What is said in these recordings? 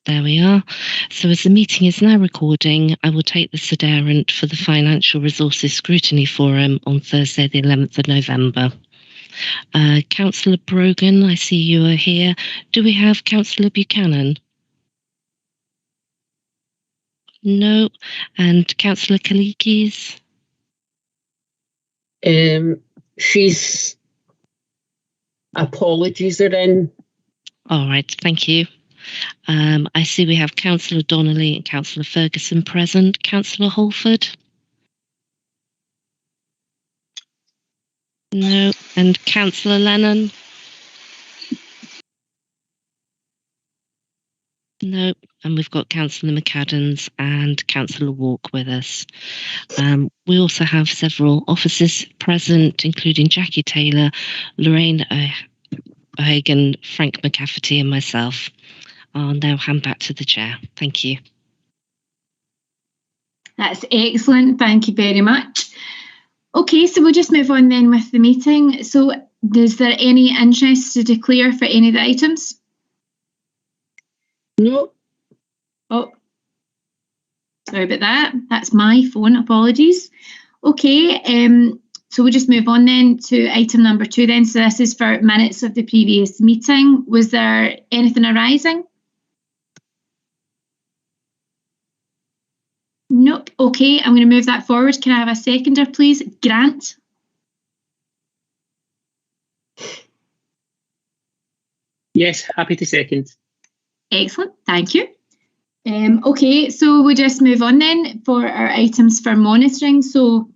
There we are. So as the meeting is now recording, I will take the sederant for the Financial Resources Scrutiny Forum on Thursday, the 11th of November. Councillor Brogan, I see you are here. Do we have Councillor Buchanan? No. And Councillor Kalikis? She's apologies are in. All right, thank you. I see we have Councillor Donnelly and Councillor Ferguson present. Councillor Holford? No. And Councillor Lennon? No. And we've got Councillor McAdams and Councillor Walk with us. We also have several officers present, including Jackie Taylor, Lorraine O'Hagan, Frank McCafferty and myself. I'll now hand back to the chair. Thank you. That's excellent. Thank you very much. Okay, so we'll just move on then with the meeting. So is there any interest to declare for any of the items? No. Oh, sorry about that. That's my phone. Apologies. Okay, so we'll just move on then to item number 2 then. So this is for minutes of the previous meeting. Was there anything arising? Nope. Okay, I'm going to move that forward. Can I have a seconder, please? Grant. Yes, happy to second. Excellent, thank you. Okay, so we'll just move on then for our items for monitoring. So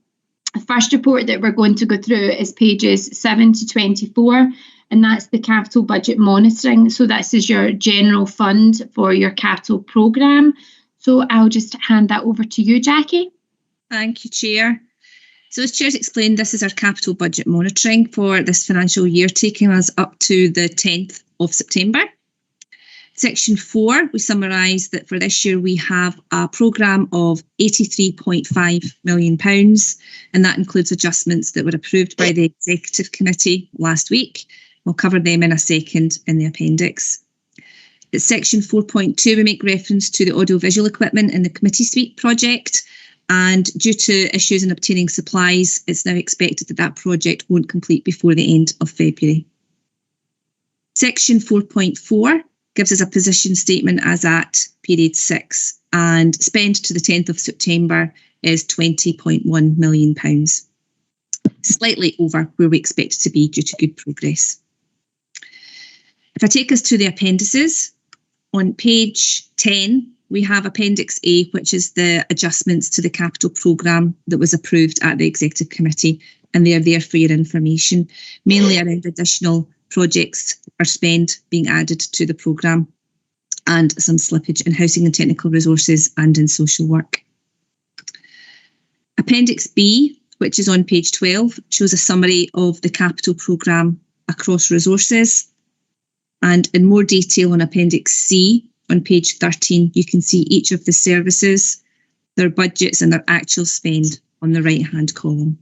the first report that we're going to go through is pages 7 to 24, and that's the capital budget monitoring. So this is your general fund for your capital programme. So I'll just hand that over to you, Jackie. Thank you, Chair. So as Chair's explained, this is our capital budget monitoring for this financial year, taking us up to the 10th of September. Section 4, we summarise that for this year we have a programme of £83.5 million, and that includes adjustments that were approved by the Executive Committee last week. We'll cover them in a second in the appendix. At section 4.2, we make reference to the audiovisual equipment in the committee suite project, and due to issues in obtaining supplies, it's now expected that that project won't complete before the end of February. Section 4.4 gives us a position statement as at period 6, and spend to the 10th of September is £20.1 million, slightly over where we expect it to be due to good progress. If I take us to the appendices, on page 10, we have Appendix A, which is the adjustments to the capital programme that was approved at the Executive Committee, and they are there for your information, mainly around additional projects or spend being added to the programme and some slippage in housing and technical resources and in social work. Appendix B, which is on page 12, shows a summary of the capital programme across resources. And in more detail on Appendix C, on page 13, you can see each of the services, their budgets and their actual spend on the right-hand column.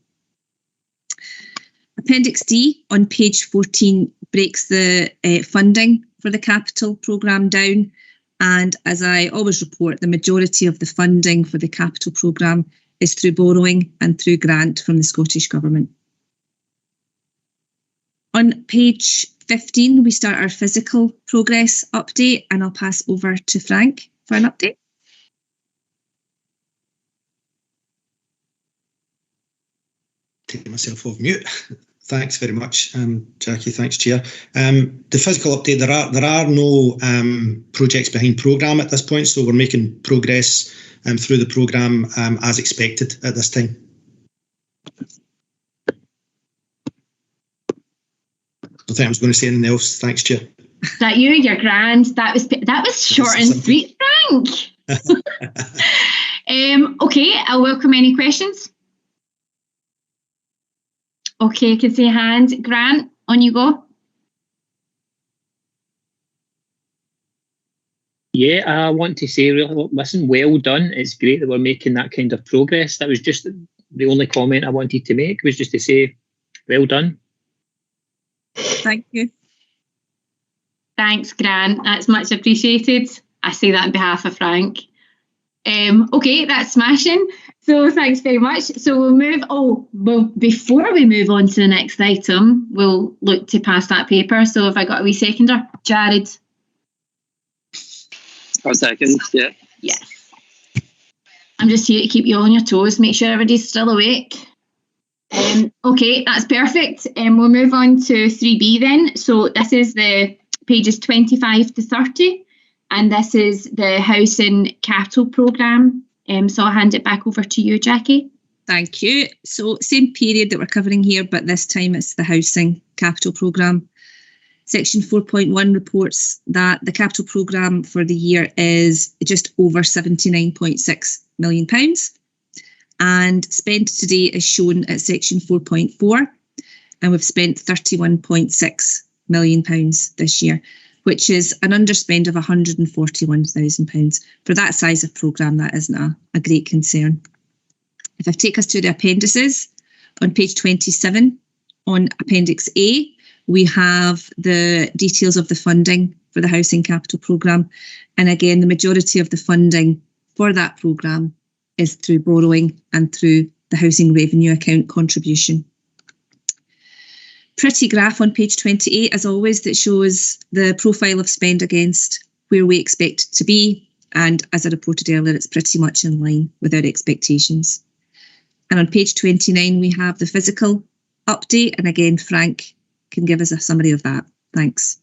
Appendix D on page 14 breaks the funding for the capital programme down. And as I always report, the majority of the funding for the capital programme is through borrowing and through grant from the Scottish Government. On page 15, we start our physical progress update, and I'll pass over to Frank for an update. Taking myself off mute. Thanks very much, Jackie. Thanks, Chair. The physical update, there are no projects behind programme at this point, so we're making progress through the programme as expected at this time. I don't think I was going to say anything else. Thanks, Chair. Is that you? You're grand. That was short and sweet, Frank. Okay, I'll welcome any questions. Okay, I can see a hand. Grant, on you go. Yeah, I want to say, listen, well done. It's great that we're making that kind of progress. That was just the only comment I wanted to make, was just to say, well done. Thank you. Thanks, Grant. That's much appreciated. I say that on behalf of Frank. Okay, that's smashing. So thanks very much. So we'll move. Well, before we move on to the next item, we'll look to pass that paper. So have I got a wee seconder? Jared? A second, yeah. Yes. I'm just here to keep you on your toes, make sure everybody's still awake. Okay, that's perfect. We'll move on to 3B then. So this is the pages 25 to 30, and this is the Housing Capital Programme. So I'll hand it back over to you, Jackie. Thank you. So same period that we're covering here, but this time it's the Housing Capital Programme. Section 4.1 reports that the capital programme for the year is just over £79.6 million, and spend to date is shown at section 4.4, and we've spent £31.6 million this year, which is an underspend of £141,000. For that size of programme, that isn't a great concern. If I take us to the appendices, on page 27, on Appendix A, we have the details of the funding for the Housing Capital Programme. And again, the majority of the funding for that programme is through borrowing and through the Housing Revenue Account contribution. Pretty graph on page 28, as always, that shows the profile of spend against where we expect it to be. And as I reported earlier, it's pretty much in line with our expectations. And on page 29, we have the physical update. And again, Frank can give us a summary of that. Thanks.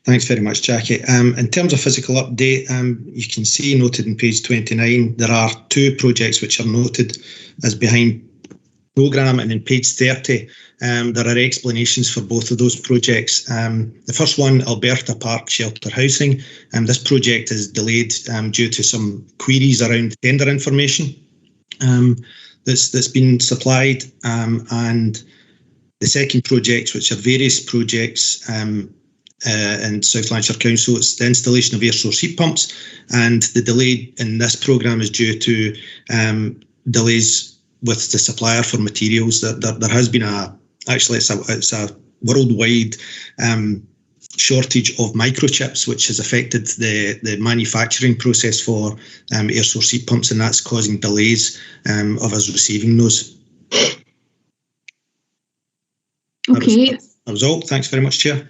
Thanks very much, Jackie. In terms of physical update, you can see noted in page 29, there are 2 projects which are noted as behind programme, and in page 30, there are explanations for both of those projects. The first one, Alberta Park Shelter Housing, this project is delayed due to some queries around tender information that's been supplied, and the second project, which are various projects in South Lanarkshire Council, it's the installation of air source heat pumps, and the delay in this programme is due to delays with the supplier for materials. There has been it's a worldwide shortage of microchips, which has affected the manufacturing process for air source heat pumps, and that's causing delays of us receiving those. Okay. That was all. Thanks very much, Chair.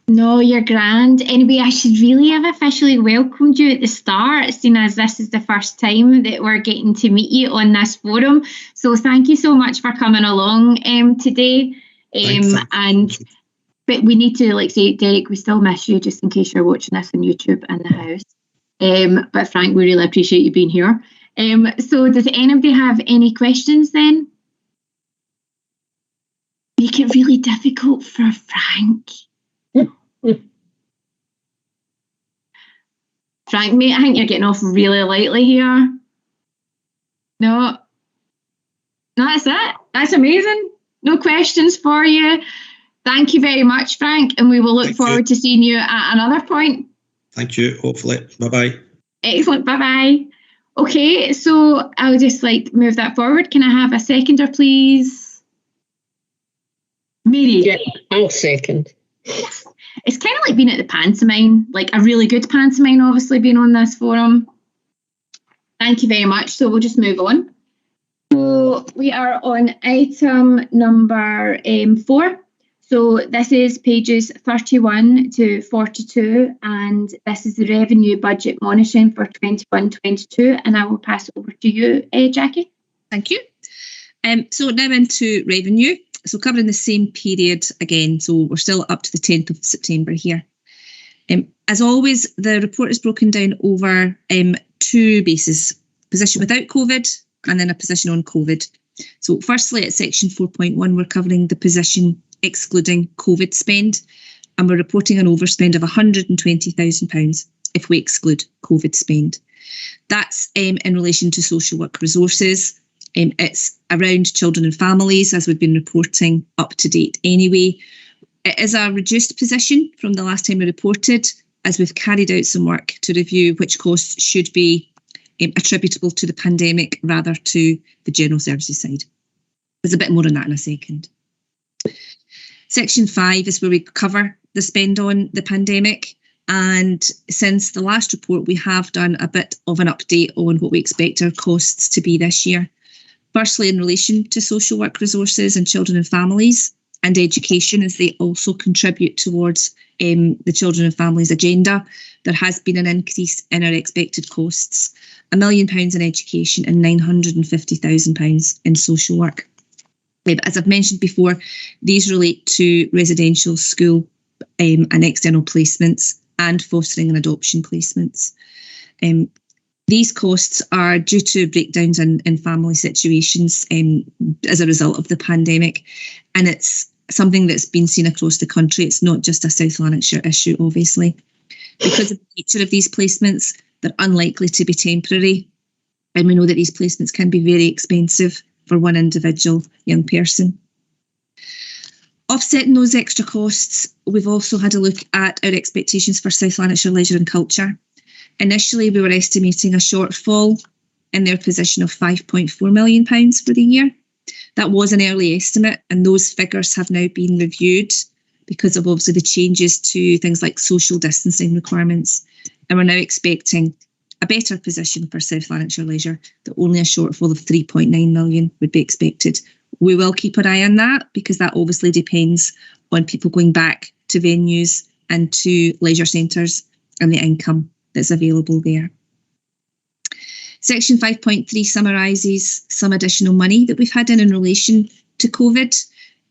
No, you're grand. Anyway, I should really have officially welcomed you at the start, seeing as this is the first time that we're getting to meet you on this forum. So thank you so much for coming along today. But we need to, like say, Derek, we still miss you, just in case you're watching this on YouTube in the house. But Frank, we really appreciate you being here. So does anybody have any questions then? Make it really difficult for Frank. Frank, mate, I think you're getting off really lightly here. No, that's it. That's amazing. No questions for you. Thank you very much, Frank, and we will look forward to seeing you at another point. Thank you. Hopefully. Bye-bye. Excellent. Bye-bye. Okay, so I'll just move that forward. Can I have a seconder, please? Mary. Yeah, I'll second. Yes. It's kind of like being at the pantomime, like a really good pantomime, obviously, being on this forum. Thank you very much. So we'll just move on. So we are on item number 4. So this is pages 31 to 42, and this is the revenue budget monitoring for 21-22, and I will pass it over to you, Jackie. Thank you. So now into revenue. So covering the same period again, so we're still up to the 10th of September here. As always, the report is broken down over 2 bases, position without COVID and then a position on COVID. So firstly, at section 4.1, we're covering the position excluding COVID spend, and we're reporting an overspend of £120,000 if we exclude COVID spend. That's in relation to social work resources. It's around children and families, as we've been reporting up to date anyway. It is a reduced position from the last time we reported, as we've carried out some work to review which costs should be attributable to the pandemic rather to the general services side. There's a bit more on that in a second. Section 5 is where we cover the spend on the pandemic. And since the last report, we have done a bit of an update on what we expect our costs to be this year. Firstly, in relation to social work resources and children and families and education, as they also contribute towards the children and families agenda, there has been an increase in our expected costs, £1 million in education and £950,000 in social work. As I've mentioned before, these relate to residential, school and external placements and fostering and adoption placements. These costs are due to breakdowns in family situations as a result of the pandemic, and it's something that's been seen across the country. It's not just a South Lanarkshire issue, obviously. Because of the nature of these placements, they're unlikely to be temporary, and we know that these placements can be very expensive for one individual young person. Offsetting those extra costs, we've also had a look at our expectations for South Lanarkshire Leisure and Culture. Initially, we were estimating a shortfall in their position of £5.4 million for the year. That was an early estimate, and those figures have now been reviewed because of obviously the changes to things like social distancing requirements. And we're now expecting a better position for South Lanarkshire Leisure, that only a shortfall of £3.9 million would be expected. We will keep an eye on that, because that obviously depends on people going back to venues and to leisure centres and the income that's available there. Section 5.3 summarises some additional money that we've had in relation to COVID.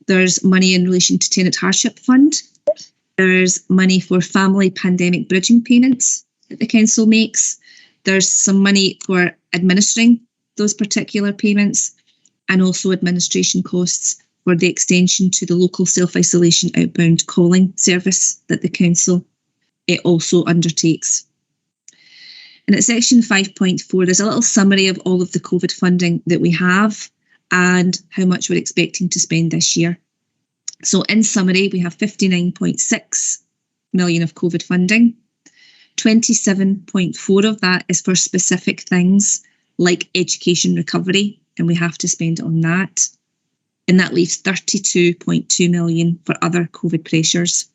There's money in relation to Tenant Hardship Fund. There's money for family pandemic bridging payments that the council makes. There's some money for administering those particular payments, and also administration costs for the extension to the local self-isolation outbound calling service that the council also undertakes. And at section 5.4, there's a little summary of all of the COVID funding that we have and how much we're expecting to spend this year. So in summary, we have 59.6 million of COVID funding. 27.4 of that is for specific things like education recovery, and we have to spend it on that. And that leaves 32.2 million for other COVID pressures.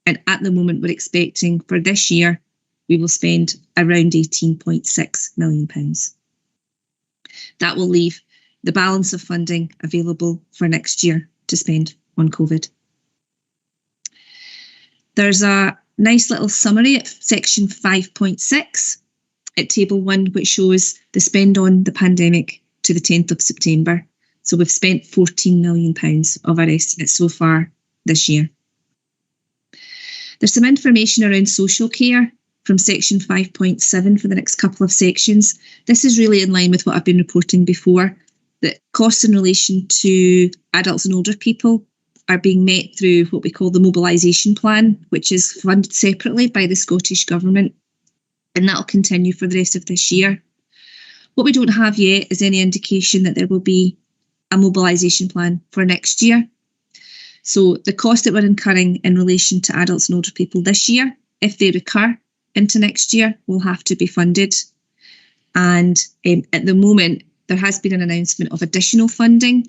And at the moment, we're expecting for this year, we will spend around £18.6 million. That will leave the balance of funding available for next year to spend on COVID. There's a nice little summary at section 5.6 at table 1, which shows the spend on the pandemic to the 10th of September. So we've spent £14 million of our estimate so far this year. There's some information around social care from section 5.7 for the next couple of sections. This is really in line with what I've been reporting before, that costs in relation to adults and older people are being met through what we call the mobilisation plan, which is funded separately by the Scottish Government, and that'll continue for the rest of this year. What we don't have yet is any indication that there will be a mobilisation plan for next year. So the cost that we're incurring in relation to adults and older people this year, if they recur into next year, will have to be funded. And at the moment, there has been an announcement of additional funding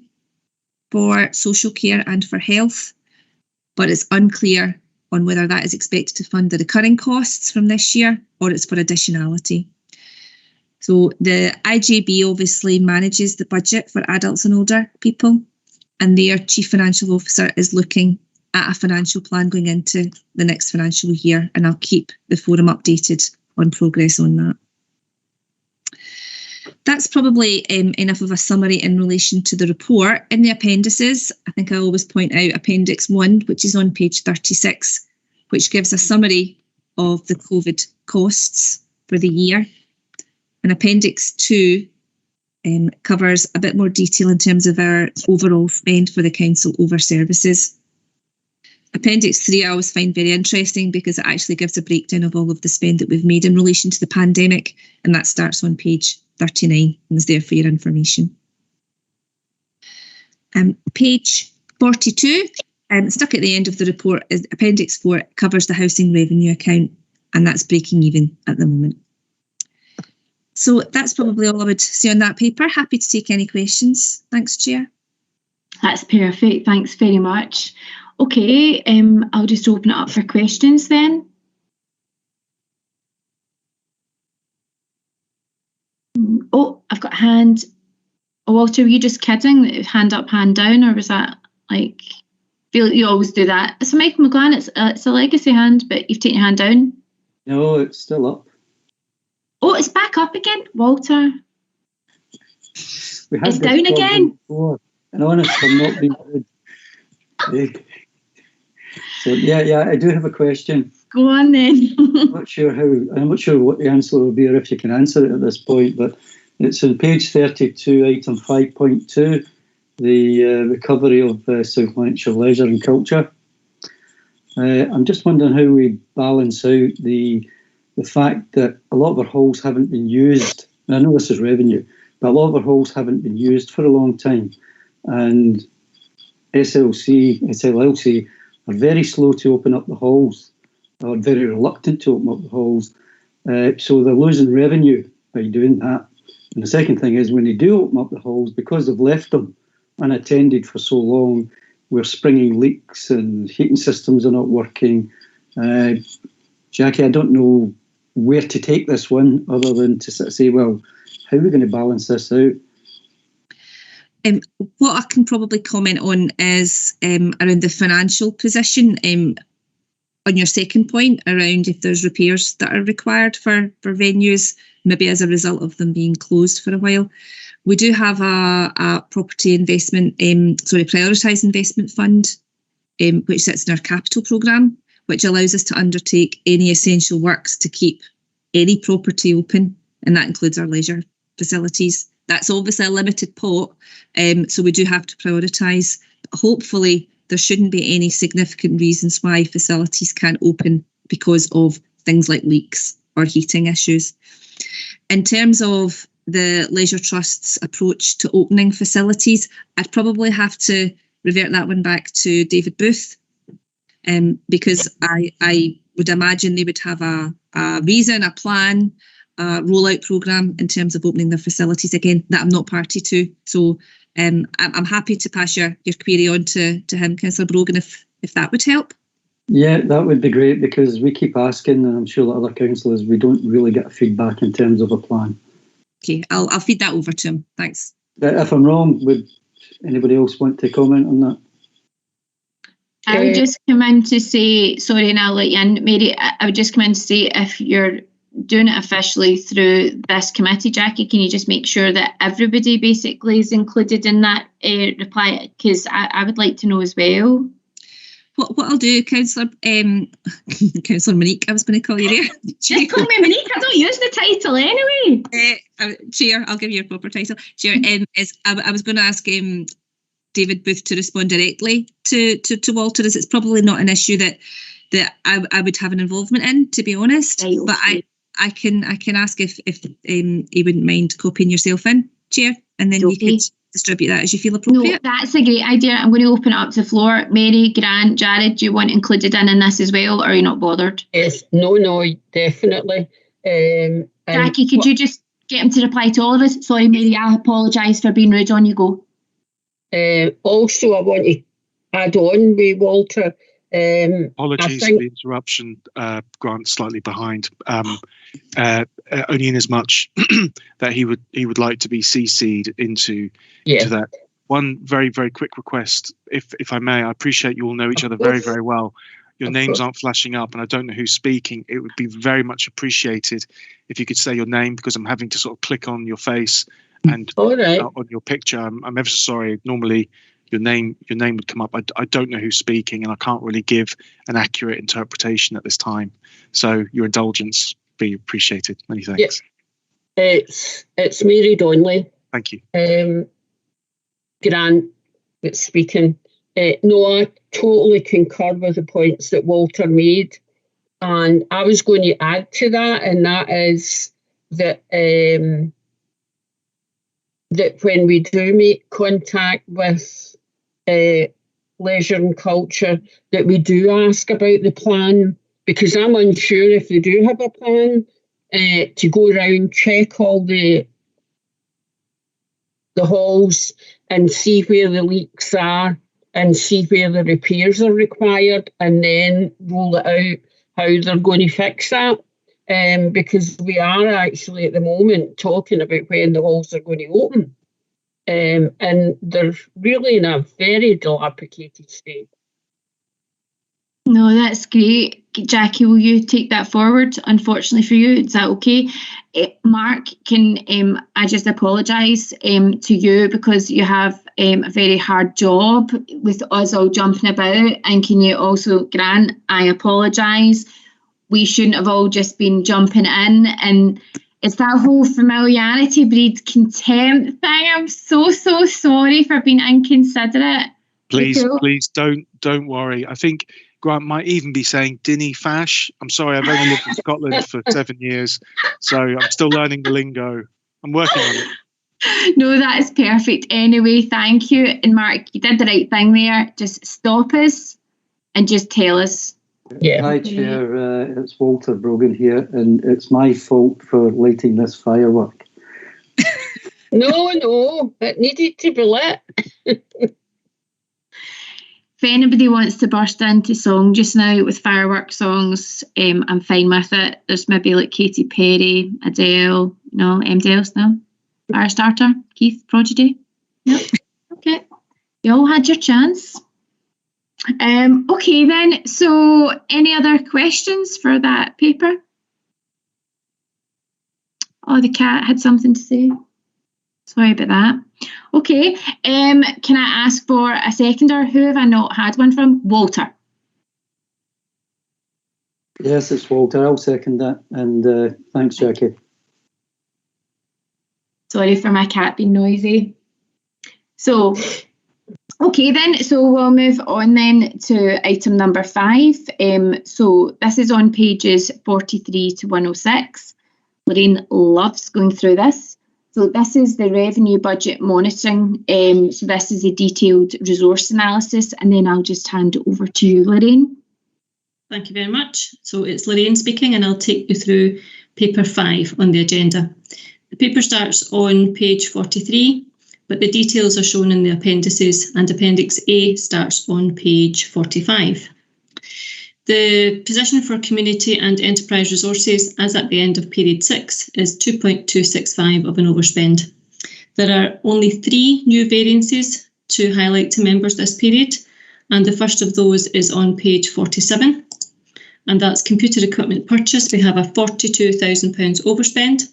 for social care and for health, but it's unclear on whether that is expected to fund the recurring costs from this year or it's for additionality. So the IJB obviously manages the budget for adults and older people, and their Chief Financial Officer is looking at a financial plan going into the next financial year, and I'll keep the forum updated on progress on that. That's probably enough of a summary in relation to the report. In the appendices, I think I always point out Appendix 1, which is on page 36, which gives a summary of the COVID costs for the year. And Appendix 2 covers a bit more detail in terms of our overall spend for the council over services. Appendix 3 I always find very interesting because it actually gives a breakdown of all of the spend that we've made in relation to the pandemic, and that starts on page 39 and is there for your information. Page 42, stuck at the end of the report, is Appendix 4, covers the housing revenue account, and that's breaking even at the moment. So that's probably all I would say on that paper. Happy to take any questions. Thanks, Chair. That's perfect. Thanks very much. Okay, I'll just open it up for questions then. hand. Walter, were you just kidding? Hand up, hand down, or was that like? Feel you always do that. So Michael McGlann, it's a legacy hand, but you've taken your hand down. No, it's still up. Oh, it's back up again, Walter. We had It's this down problem again. before, and honest, I'm not being good. So yeah, I do have a question. Go on then. I'm not sure what the answer will be, or if you can answer it at this point, but it's on page 32, item 5.2, the recovery of South Lanarkshire leisure and culture. I'm just wondering how we balance out the fact that a lot of our halls haven't been used. And I know this is revenue, but a lot of our halls haven't been used for a long time, and SLLC are very slow to open up the halls, or very reluctant to open up the halls. So they're losing revenue by doing that. And the second thing is, when they do open up the halls, because they've left them unattended for so long, we're springing leaks and heating systems are not working. Jackie, I don't know where to take this one other than to sort of say, well, how are we going to balance this out? What I can probably comment on is around the financial position. On your second point, around if there's repairs that are required for venues, maybe as a result of them being closed for a while. We do have a property investment, prioritised investment fund, which sits in our capital programme, which allows us to undertake any essential works to keep any property open, and that includes our leisure facilities. That's obviously a limited pot, so we do have to prioritise. Hopefully, there shouldn't be any significant reasons why facilities can't open because of things like leaks or heating issues. In terms of the Leisure Trust's approach to opening facilities, I'd probably have to revert that one back to David Booth, because I would imagine they would have a reason, a plan, a rollout programme in terms of opening their facilities again that I'm not party to. So I'm happy to pass your query on to him, Councillor Brogan, if that would help. Yeah, that would be great, because we keep asking, and I'm sure that other councillors, we don't really get feedback in terms of a plan. Okay, I'll feed that over to him. Thanks. If I'm wrong, would anybody else want to comment on that? I would just come in to say, sorry, and I'll let you in, Mary. I would just come in to say, if you're doing it officially through this committee, Jackie, can you just make sure that everybody basically is included in that reply? Because I would like to know as well. What I'll do, Councillor Monique, I was going to call you there. Just call me Monique, I don't use the title anyway. Chair, I'll give you a proper title. Chair, I was going to ask David Booth to respond directly to Walter, as it's probably not an issue that I would have an involvement in, to be honest. Right, okay. But I can ask if he wouldn't mind copying yourself in, Chair, and then you could distribute that as you feel appropriate. No, that's a great idea. I'm going to open it up to the floor. Mary, Grant, Jared, do you want included in this as well, or are you not bothered? Yes, no, definitely. Jackie, could you just get him to reply to all of us? Sorry, Mary, I apologise for being rude. On you go. Also, I want to add on with Walter. Apologies for the interruption, Grant, slightly behind. Only in as much that he would like to be CC'd into that. One very, very quick request, if I may. I appreciate you all know each other very, very well. Your names aren't flashing up, and I don't know who's speaking. It would be very much appreciated if you could say your name, because I'm having to sort of click on your face and on your picture. I'm ever so sorry. Normally, your name would come up. I don't know who's speaking, and I can't really give an accurate interpretation at this time. So your indulgence be appreciated. Many thanks. Yeah. It's Mary Donnelly. Thank you. Grant that's speaking. No, I totally concur with the points that Walter made, and I was going to add to that, and that is that that when we do make contact with leisure and culture, that we do ask about the plan, because I'm unsure if they do have a plan to go around, check all the halls and see where the leaks are and see where the repairs are required, and then roll it out how they're going to fix that. because we are actually at the moment talking about when the halls are going to open. And they're really in a very dilapidated state. No, that's great. Jackie, will you take that forward? Unfortunately for you, is that okay? Mark, can I just apologise to you because you have a very hard job with us all jumping about, and can you also, Grant, I apologise. We shouldn't have all just been jumping in, and it's that whole familiarity breeds contempt thing. I'm so sorry for being inconsiderate. Please don't worry. I think Grant might even be saying Dinny Fash. I'm sorry, I've only lived in Scotland for 7 years, so I'm still learning the lingo. I'm working on it. No, that's perfect. Anyway, thank you. And Mark, you did the right thing there. Just stop us and just tell us. Yeah. Hi, Chair. It's Walter Brogan here, and it's my fault for lighting this firework. No, it needed to be lit. If anybody wants to burst into song just now with firework songs, I'm fine with it. There's maybe like Katy Perry, Adele, no, anybody else? No? Firestarter, Keith, Prodigy? No? Okay. You all had your chance. Okay then, so any other questions for that paper? Oh, the cat had something to say. Sorry about that. Okay, can I ask for a seconder? Who have I not had one from? Walter. Yes, it's Walter. I'll second that. And thanks, Jackie. Sorry for my cat being noisy. So, okay then, so we'll move on then to item number 5. So this is on pages 43 to 106. Lorraine loves going through this. So this is the revenue budget monitoring. So this is a detailed resource analysis, and then I'll just hand it over to you, Lorraine. Thank you very much. So it's Lorraine speaking, and I'll take you through paper 5 on the agenda. The paper starts on page 43, but the details are shown in the appendices, and Appendix A starts on page 45. The position for community and enterprise resources as at the end of period 6 is 2.265 of an overspend. There are only 3 new variances to highlight to members this period, and the first of those is on page 47, and that's computer equipment purchase. We have a £42,000 overspend.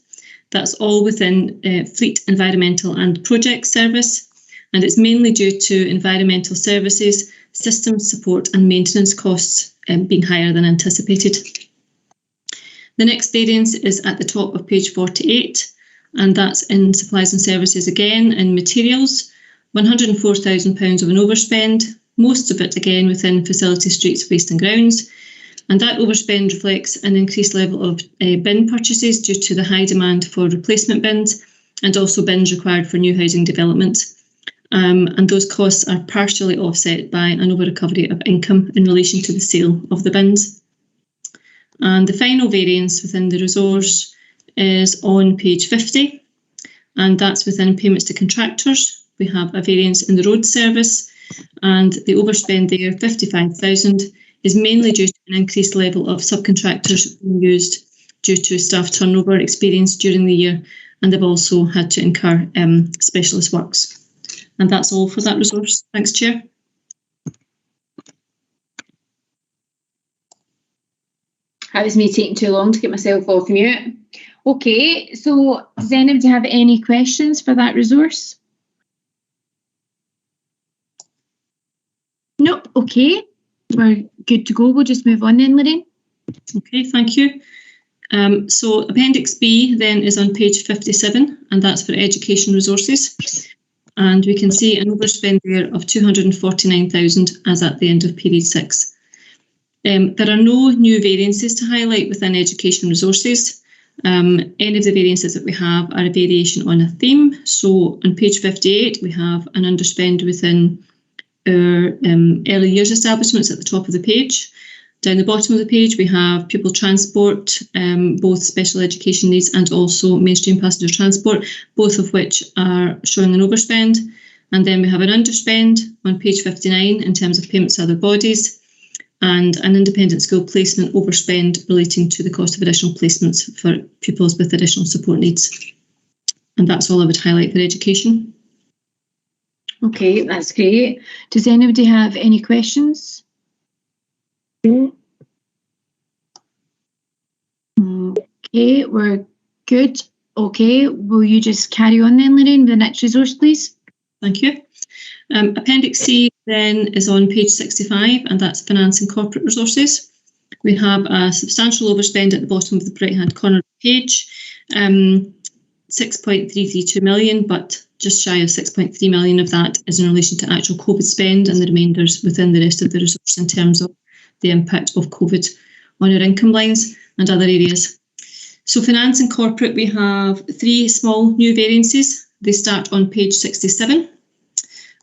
That's all within fleet, environmental and project service, and it's mainly due to environmental services, systems support and maintenance costs being higher than anticipated. The next variance is at the top of page 48, and that's in supplies and services again, in materials, £104,000 of an overspend, most of it again within facilities, streets, waste and grounds. And that overspend reflects an increased level of bin purchases due to the high demand for replacement bins, and also bins required for new housing development. And those costs are partially offset by an over-recovery of income in relation to the sale of the bins. And the final variance within the resource is on page 50, and that's within payments to contractors. We have a variance in the road service, and the overspend there, 55,000, is mainly due to an increased level of subcontractors being used due to staff turnover experienced during the year, and they've also had to incur specialist works. And that's all for that resource. Thanks, Chair. That was me taking too long to get myself off mute. Okay, so does anybody have any questions for that resource? Nope, okay. We're good to go. We'll just move on then, Lorraine. Okay, thank you. So Appendix B then is on page 57, and that's for education resources. And we can see an overspend there of 249,000 as at the end of period 6. There are no new variances to highlight within education resources. Any of the variances that we have are a variation on a theme. So on page 58, we have an underspend within our early years establishments at the top of the page. Down the bottom of the page, we have pupil transport, both special education needs and also mainstream passenger transport, both of which are showing an overspend. And then we have an underspend on page 59 in terms of payments to other bodies. and an independent school placement overspend relating to the cost of additional placements for pupils with additional support needs. And that's all I would highlight for education. Okay, that's great. Does anybody have any questions? Okay, we're good. Okay, will you just carry on then, Lorraine, with the next resource, please? Thank you. Appendix C then is on page 65, and that's finance and corporate resources. We have a substantial overspend at the bottom of the right-hand corner of the page, 6.332 million, but just shy of 6.3 million of that is in relation to actual COVID spend, and the remainders within the rest of the resource in terms of the impact of COVID on our income lines and other areas. So finance and corporate, we have 3 small new variances. They start on page 67.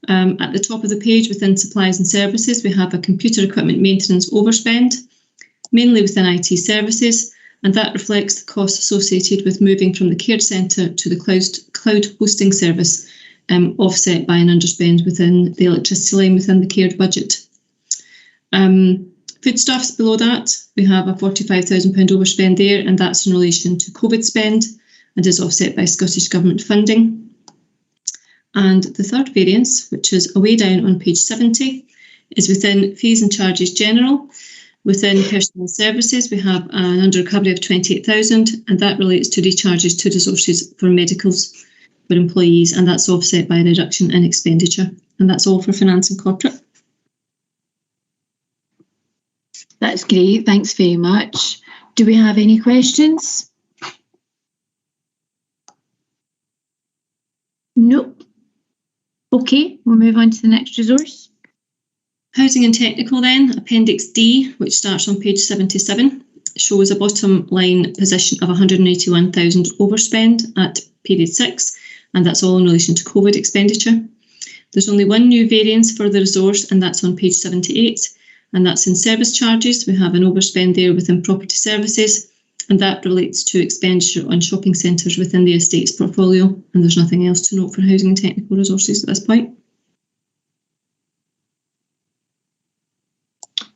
At the top of the page within supplies and services, we have a computer equipment maintenance overspend, mainly within IT services, and that reflects the costs associated with moving from the care centre to the cloud hosting service, offset by an underspend within the electricity line within the cared budget. Foodstuffs below that, we have a £45,000 overspend there, and that's in relation to COVID spend and is offset by Scottish Government funding. And the third variance, which is away down on page 70, is within fees and charges general. Within personal services, we have an under recovery of 28,000, and that relates to recharges to resources for medicals for employees, and that's offset by a reduction in expenditure. And that's all for finance and corporate. That's great, thanks very much. Do we have any questions? Nope. Okay, we'll move on to the next resource. Housing and technical then, Appendix D, which starts on page 77, shows a bottom line position of 181,000 overspend at period 6, and that's all in relation to COVID expenditure. There's only one new variance for the resource, and that's on page 78, and that's in service charges. We have an overspend there within property services, and that relates to expenditure on shopping centres within the estates portfolio, and there's nothing else to note for housing and technical resources at this point.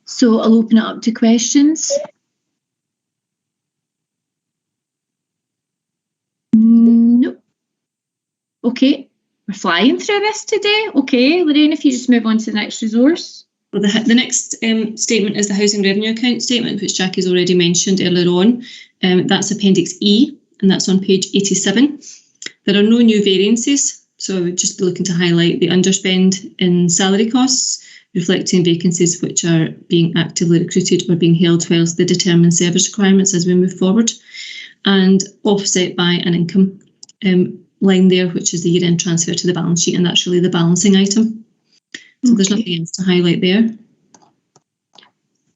So I'll open it up to questions. Nope. Okay, we're flying through this today. Okay, Lorraine, if you just move on to the next resource. Well, the next statement is the housing revenue account statement, which Jackie's already mentioned earlier on. That's Appendix E, and that's on page 87. There are no new variances, so I would just be looking to highlight the underspend in salary costs, reflecting vacancies which are being actively recruited or being held whilst they determine service requirements as we move forward, and offset by an income line there, which is the year-end transfer to the balance sheet, and that's really the balancing item. So there's nothing else to highlight there.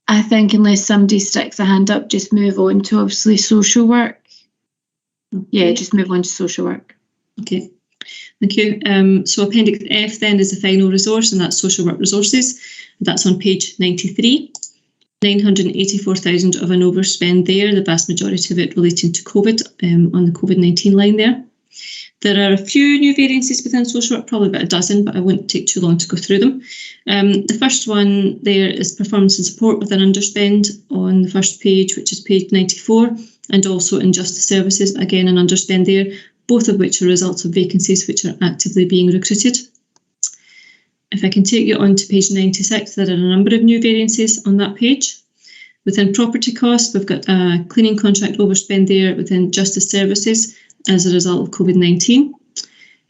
I think unless somebody sticks a hand up, just move on to obviously social work. Okay. Yeah, just move on to social work. Okay, thank you. So Appendix F then is the final resource, and that's social work resources. That's on page 93. 984,000 of an overspend there, the vast majority of it relating to COVID, on the COVID-19 line there. There are a few new variances within social work, probably about a dozen, but I won't take too long to go through them. The first one there is performance and support with an underspend on the first page, which is page 94, and also in justice services, again an underspend there, both of which are results of vacancies which are actively being recruited. If I can take you on to page 96, there are a number of new variances on that page. Within property costs, we've got a cleaning contract overspend there within justice services as a result of COVID-19.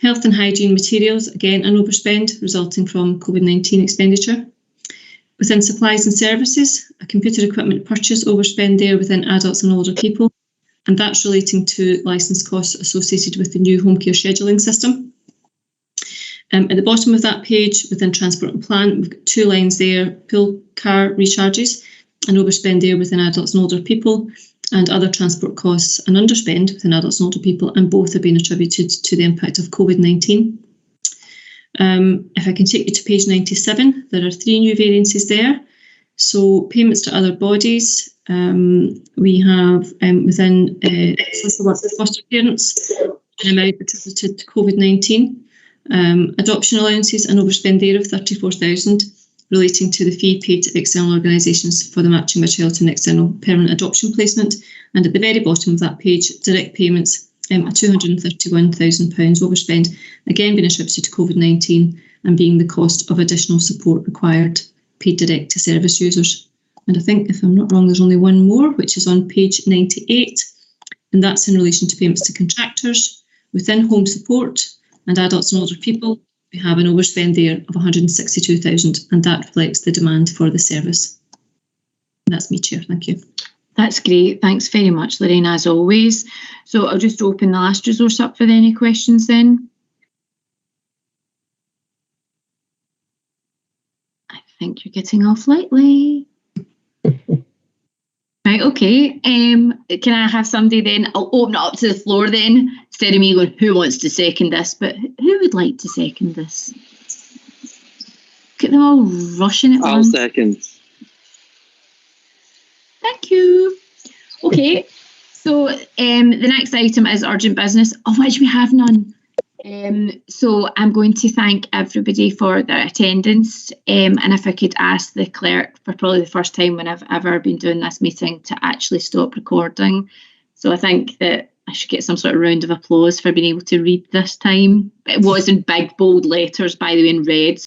Health and hygiene materials, again, an overspend resulting from COVID-19 expenditure. Within supplies and services, a computer equipment purchase overspend there within adults and older people, and that's relating to licence costs associated with the new home care scheduling system. At the bottom of that page, within transport and plant, we've got 2 lines there, pool car recharges, an overspend there within adults and older people, and other transport costs, an underspend within adults and older people, and both have been attributed to the impact of COVID-19. If I can take you to page 97, there are 3 new variances there. So payments to other bodies, we have within social work for foster parents, an amount attributed to COVID-19. Adoption allowances, an overspend there of 34,000, relating to the fee paid to external organisations for the matching of a child to an external permanent adoption placement. And at the very bottom of that page, direct payments, a £231,000 overspend, again being attributed to COVID-19 and being the cost of additional support required, paid direct to service users. And I think, if I'm not wrong, there's only one more, which is on page 98, and that's in relation to payments to contractors within home support and adults and older people. We have an overspend there of 162,000, and that reflects the demand for the service. And that's me, Chair. Thank you. That's great. Thanks very much, Lorraine, as always. So I'll just open the last resource up for any questions then. I think you're getting off lightly. Right, okay. Can I have somebody then? I'll open it up to the floor then, instead of me going, who wants to second this? But who would like to second this? Get them all rushing at once. I'll second. Thank you. Okay, so the next item is urgent business, of which we have none. So I'm going to thank everybody for their attendance, and if I could ask the clerk, for probably the first time when I've ever been doing this meeting, to actually stop recording. So I think that I should get some sort of round of applause for being able to read this time. It was in big bold letters, by the way, in red.